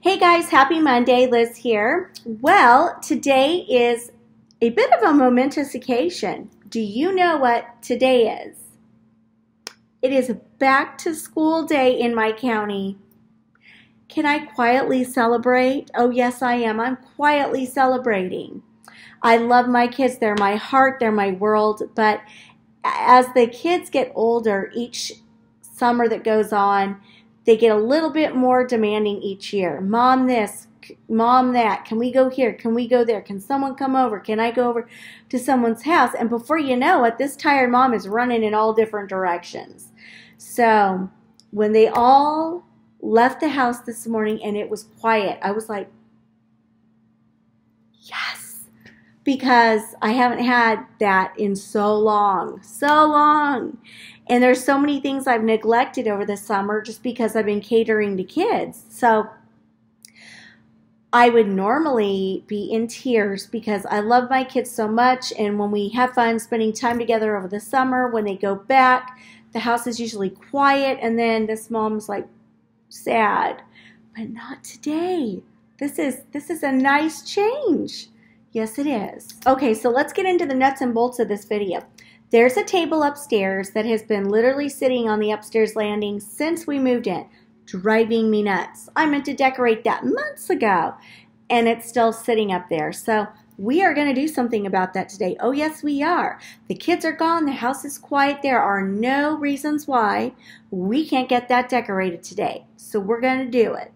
Hey guys, happy Monday, Liz here. Well, today is a bit of a momentous occasion. Do you know what today is? It is back to school day in my county. Can I quietly celebrate? Oh yes, I am. I'm quietly celebrating. I love my kids. They're my heart. They're my world. But as the kids get older, each summer that goes on, they get a little bit more demanding each year. Mom this, mom that. Can we go here? Can we go there? Can someone come over? Can I go over to someone's house? And before you know it, this tired mom is running in all different directions. So when they all left the house this morning and it was quiet, I was like, yes, because I haven't had that in so long, so long. And there's so many things I've neglected over the summer just because I've been catering to kids. So I would normally be in tears because I love my kids so much. And when we have fun spending time together over the summer, when they go back, the house is usually quiet. And then this mom's like sad, but not today. This is a nice change. Yes, it is. Okay, so let's get into the nuts and bolts of this video. There's a table upstairs that has been literally sitting on the upstairs landing since we moved in, driving me nuts. I meant to decorate that months ago, and it's still sitting up there. So we are going to do something about that today. Oh, yes, we are. The kids are gone. The house is quiet. There are no reasons why we can't get that decorated today. So we're going to do it.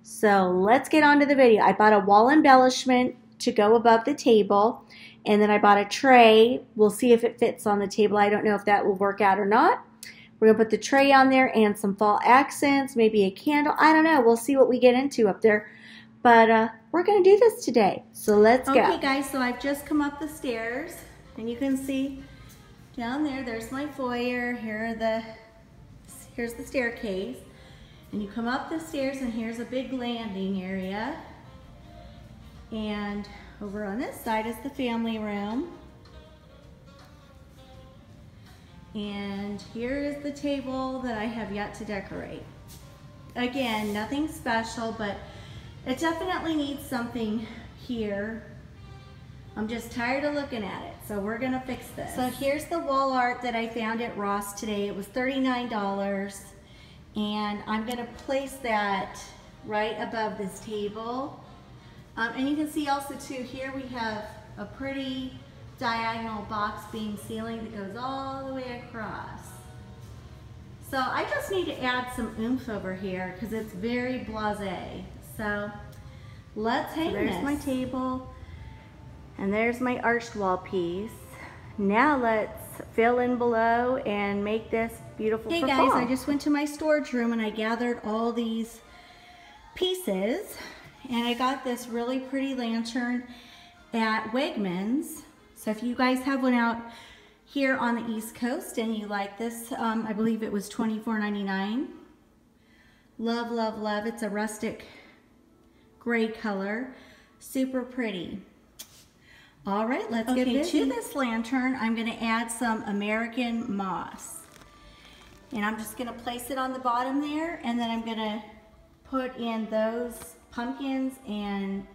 So let's get on to the video. I bought a wall embellishment to go above the table. And then I bought a tray. We'll see if it fits on the table. I don't know if that will work out or not. We're going to put the tray on there and some fall accents, maybe a candle. I don't know. We'll see what we get into up there. But we're going to do this today. So let's go. Okay, guys, so I've just come up the stairs. And you can see down there, there's my foyer. Here's the staircase. And you come up the stairs, and here's a big landing area. And over on this side is the family room. And here is the table that I have yet to decorate. Again, nothing special, but it definitely needs something here. I'm just tired of looking at it, so we're gonna fix this. So here's the wall art that I found at Ross today. It was $39, and I'm gonna place that right above this table. And you can see also too, here we have a pretty diagonal box beam ceiling that goes all the way across. So I just need to add some oomph over here because it's very blasé. So let's hang this. There's my table, and there's my arched wall piece. Now let's fill in below and make this beautiful for fall. Hey guys, I just went to my storage room and I gathered all these pieces. And I got this really pretty lantern at Wegmans. So if you guys have one out here on the East Coast and you like this, I believe it was $24.99. Love, love, love. It's a rustic gray color. Super pretty. All right, let's get busy. To this lantern, I'm going to add some American moss. And I'm just going to place it on the bottom there, and then I'm going to put in those pumpkins and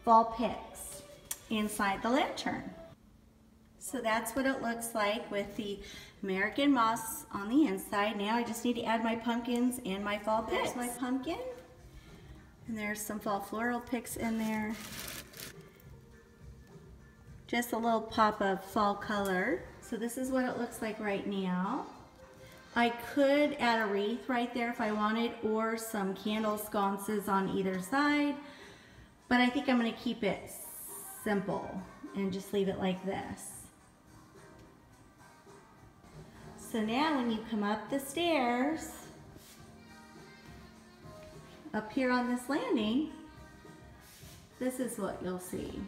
fall picks inside the lantern. So that's what it looks like with the American moss on the inside. Now I just need to add my pumpkins and my fall picks. There's my pumpkin, and there's some fall floral picks in there. Just a little pop of fall color. So this is what it looks like right now. I could add a wreath right there if I wanted, or some candle sconces on either side, but I think I'm going to keep it simple and just leave it like this. So now when you come up the stairs, up here on this landing, this is what you'll see.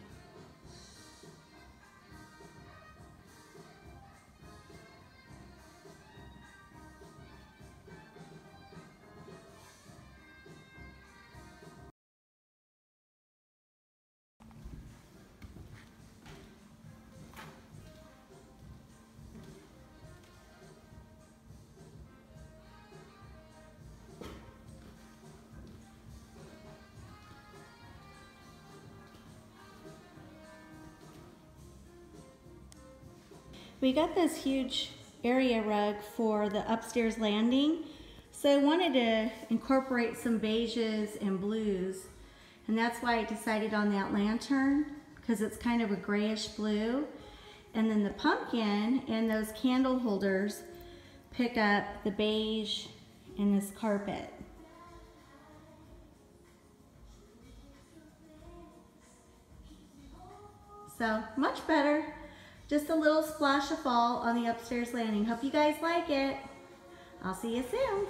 We got this huge area rug for the upstairs landing, so I wanted to incorporate some beiges and blues, and that's why I decided on that lantern, because it's kind of a grayish blue. And then the pumpkin and those candle holders pick up the beige in this carpet. So much better. Just a little splash of fall on the upstairs landing. Hope you guys like it. I'll see you soon.